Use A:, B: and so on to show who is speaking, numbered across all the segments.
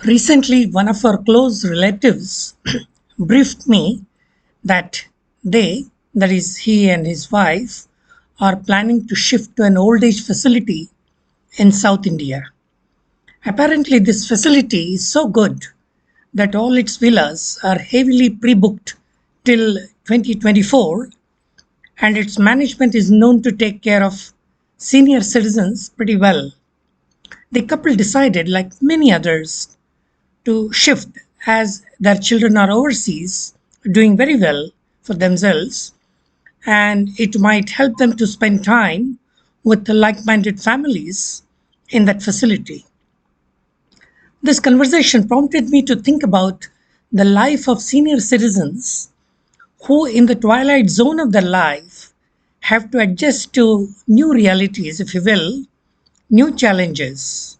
A: Recently, one of our close relatives briefed me that that is, he and his wife, are planning to shift to an old age facility in South India. Apparently, this facility is so good that all its villas are heavily pre booked till 2024, and its management is known to take care of senior citizens pretty well. The couple decided, like many others, to shift as their children are overseas doing very well for themselves, and it might help them to spend time with the like-minded families in that facility. This conversation prompted me to think about the life of senior citizens who, in the twilight zone of their life, have to adjust to new realities, if you will, new challenges.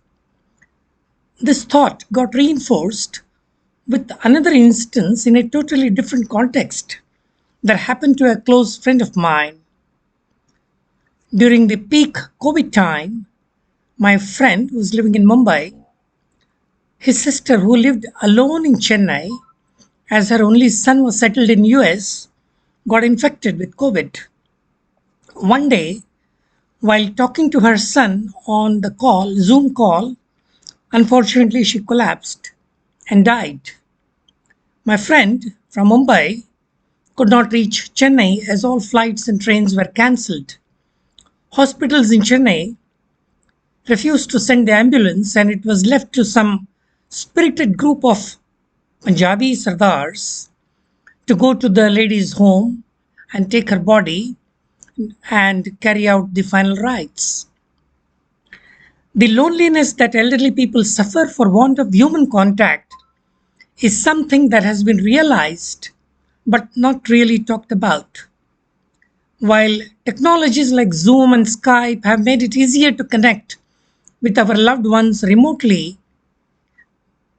A: This thought got reinforced with another instance in a totally different context that happened to a close friend of mine. During the peak COVID time, my friend who was living in Mumbai, his sister who lived alone in Chennai as her only son was settled in US, got infected with COVID. One day, while talking to her son on the call, Zoom call, unfortunately she collapsed and died. My friend from Mumbai could not reach Chennai as all flights and trains were cancelled. Hospitals in Chennai refused to send the ambulance, and it was left to some spirited group of Punjabi Sardars to go to the lady's home and take her body and carry out the final rites. The loneliness that elderly people suffer for want of human contact is something that has been realized but not really talked about. While technologies like Zoom and Skype have made it easier to connect with our loved ones remotely,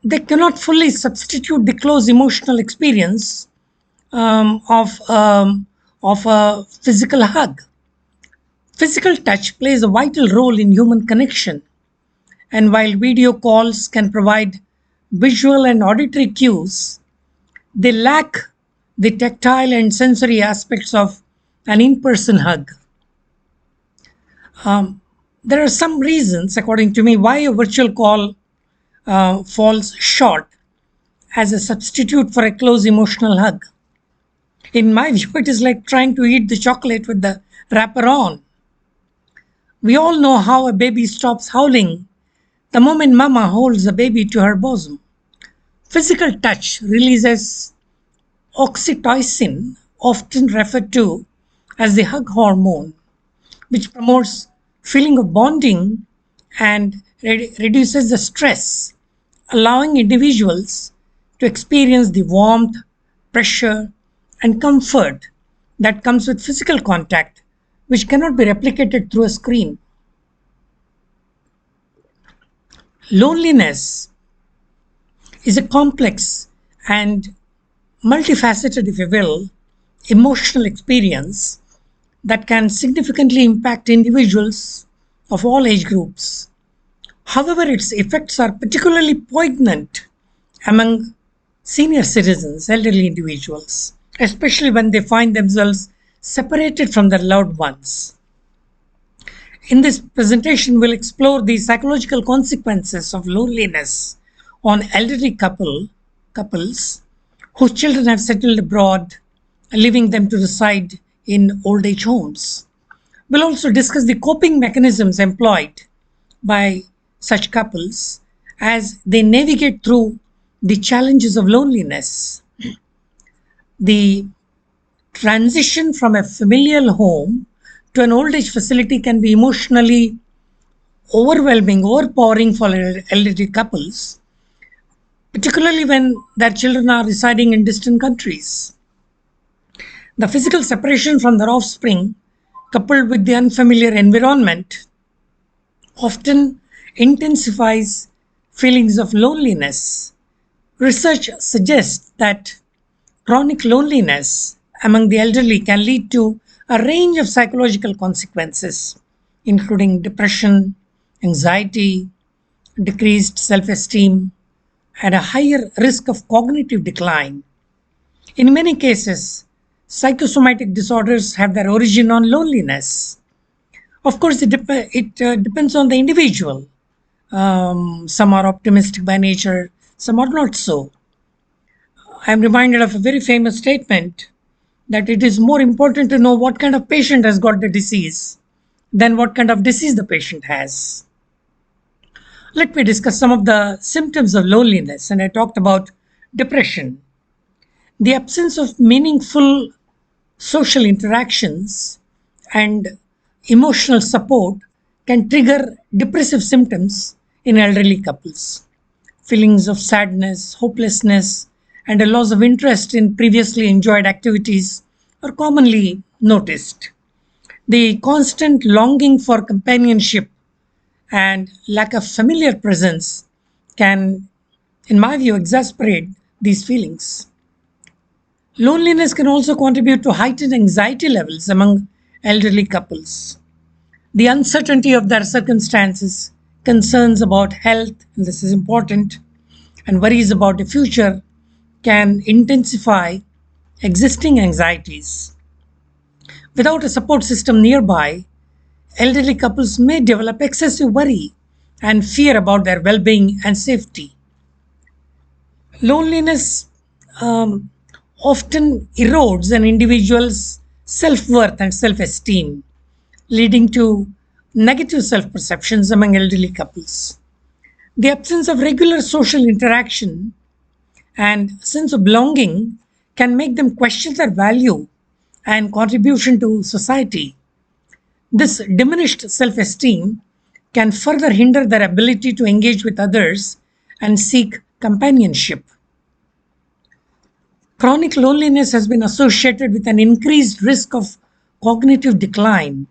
A: they cannot fully substitute the close emotional experience um, of, um, of a physical hug. Physical touch plays a vital role in human connection, and while video calls can provide visual and auditory cues, they lack the tactile and sensory aspects of an in person hug. There are some reasons, according to me, why a virtual call falls short as a substitute for a close emotional hug. In my view, it is like trying to eat the chocolate with the wrapper on. We all know how a baby stops howling the moment mama holds the baby to her bosom. Physical touch releases oxytocin, often referred to as the hug hormone, which promotes feeling of bonding and reduces the stress, allowing individuals to experience the warmth, pressure, and comfort that comes with physical contact, which cannot be replicated through a screen. Loneliness is a complex and multifaceted, if you will, emotional experience that can significantly impact individuals of all age groups. However, its effects are particularly poignant among senior citizens, elderly individuals, especially when they find themselves separated from their loved ones. In this presentation, we'll explore the psychological consequences of loneliness on elderly couples whose children have settled abroad, leaving them to reside in old age homes. We'll also discuss the coping mechanisms employed by such couples as they navigate through the challenges of loneliness. The transition from a familial home to an old age facility can be emotionally overwhelming, overpowering for elderly couples, particularly when their children are residing in distant countries. The physical separation from their offspring, coupled with the unfamiliar environment, often intensifies feelings of loneliness. Research suggests that chronic loneliness among the elderly can lead to a range of psychological consequences, including depression, anxiety, decreased self esteem, and a higher risk of cognitive decline. In many cases, psychosomatic disorders have their origin on loneliness. Of course, it depends on the individual. Some are optimistic by nature, some are not so. I am reminded of a very famous statement that it is more important to know what kind of patient has got the disease than what kind of disease the patient has. Let me discuss some of the symptoms of loneliness. And I talked about depression. The absence of meaningful social interactions and emotional support can trigger depressive symptoms in elderly couples. Feelings of sadness, hopelessness, and a loss of interest in previously enjoyed activities are commonly noticed. The constant longing for companionship and lack of familiar presence can, in my view, exasperate these feelings. Loneliness can also contribute to heightened anxiety levels among elderly couples. The uncertainty of their circumstances, concerns about health, and this is important, and worries about the future can intensify existing anxieties. Without a support system nearby, elderly couples may develop excessive worry and fear about their well being and safety. Loneliness um, often erodes an individual's self worth and self esteem, leading to negative self perceptions among elderly couples. The absence of regular social interaction and sense of belonging can make them question their value and contribution to society. This diminished self esteem can further hinder their ability to engage with others and seek companionship. Chronic loneliness has been associated with an increased risk of cognitive decline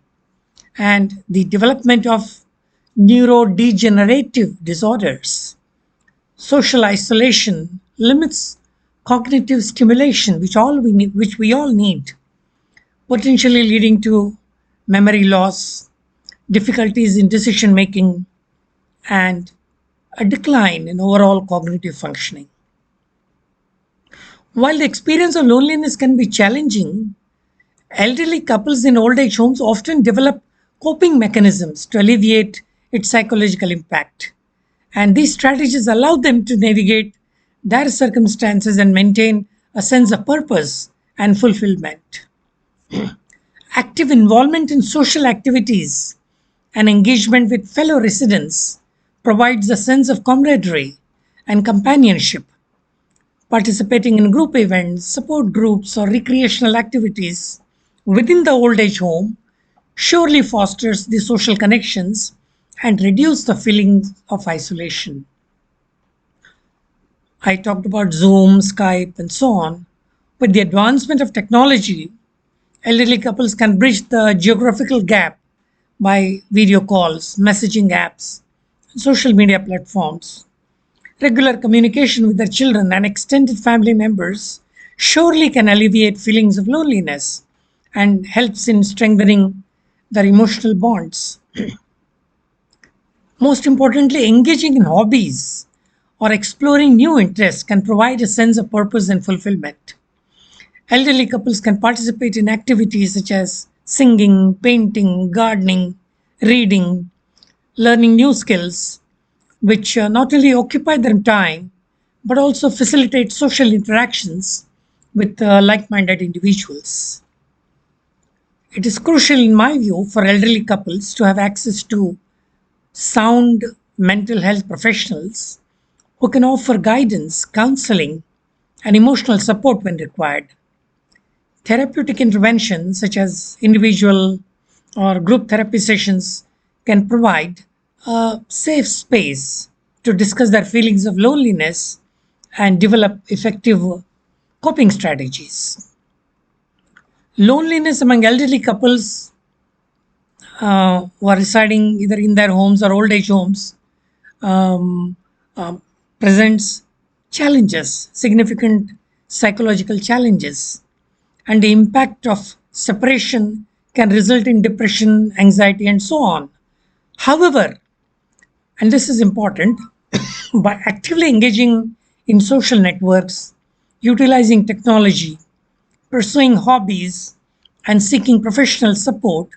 A: and the development of neurodegenerative disorders. Social isolation limits cognitive stimulation, which we all need, potentially leading to memory loss, difficulties in decision making, and a decline in overall cognitive functioning. While the experience of loneliness can be challenging, elderly couples in old age homes often develop coping mechanisms to alleviate its psychological impact. And these strategies allow them to navigate their circumstances and maintain a sense of purpose and fulfillment. Active involvement in social activities and engagement with fellow residents provides a sense of camaraderie and companionship. Participating in group events, support groups, or recreational activities within the old age home surely fosters the social connections and reduce the feelings of isolation. I talked about Zoom, Skype, and so on. With the advancement of technology, elderly couples can bridge the geographical gap by video calls, messaging apps, and social media platforms. Regular communication with their children and extended family members surely can alleviate feelings of loneliness and helps in strengthening their emotional bonds. Most importantly, engaging in hobbies or exploring new interests can provide a sense of purpose and fulfillment. Elderly couples can participate in activities such as singing, painting, gardening, reading, learning new skills, which not only occupy their time but also facilitate social interactions with like minded individuals. It is crucial, in my view, for elderly couples to have access to sound mental health professionals who can offer guidance, counseling, and emotional support when required. Therapeutic interventions, such as individual or group therapy sessions, can provide a safe space to discuss their feelings of loneliness and develop effective coping strategies. Loneliness among elderly couples who are residing either in their homes or old age homes um, um, presents challenges, significant psychological challenges, and the impact of separation can result in depression, anxiety, and so on. However, and this is important, by actively engaging in social networks, utilizing technology, pursuing hobbies, and seeking professional support,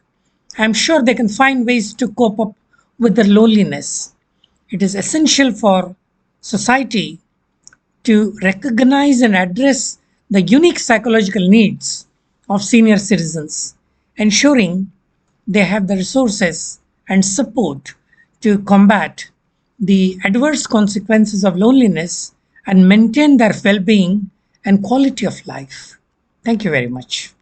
A: I'm sure they can find ways to cope up with their loneliness. It is essential for society to recognize and address the unique psychological needs of senior citizens, ensuring they have the resources and support to combat the adverse consequences of loneliness and maintain their well being and quality of life. Thank you very much.